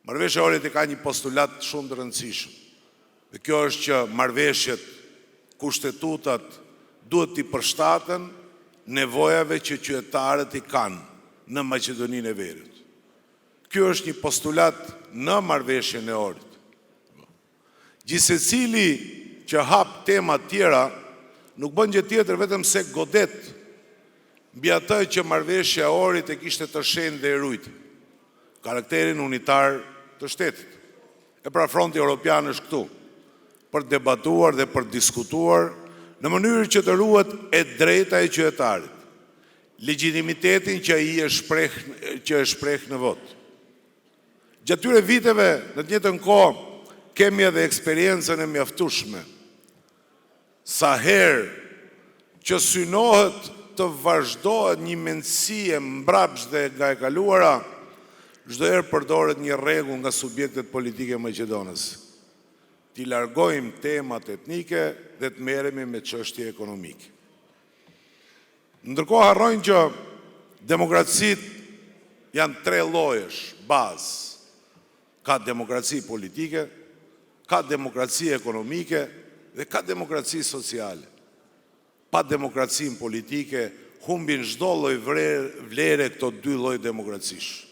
Marrëveshja e Ohrit ka një postulat shumë të rëndësishëm. Dhe kjo është që marrëveshjet, kushtetutat duhet t'i përshtaten nevojave që qytetarët i kanë në Maqedoninë e Veriut. Ky është një postulat në marrëveshjen e Ohrit. Gjithsecili që hap tema tjera nuk bën gjë tjetër vetëm se godet mbi atë që marrëveshja e Ohrit e kishte të shenjtë dhe e ruajti, karakterin unitar të shtetit. E pra Fronti Evropian është këtu për debatuar dhe për diskutuar në mënyrë që të ruhet e drejta e qytetarit, legjitimitetin që ai e shpreh në vot. Gjatë këtyre viteve, në të njëjtën kohë, kemi edhe eksperiencën e mjaftueshme. Sa herë që synohet të vazhdohet një mendësi e mbrapsht dhe nga e kaluara, çdo herë përdoret një rregull nga subjektet politike maqedonës. T'i largojmë temat etnike dhe të merremi me çështje ekonomike. Ndërkohë harrojnë që demokracitë janë 3 llojesh bazë. Ka demokraci politike, ka demokraci ekonomike dhe ka demokraci sociale. Pa demokracinë politike humbin çdo lloj vlere këto 2 lloj demokracish.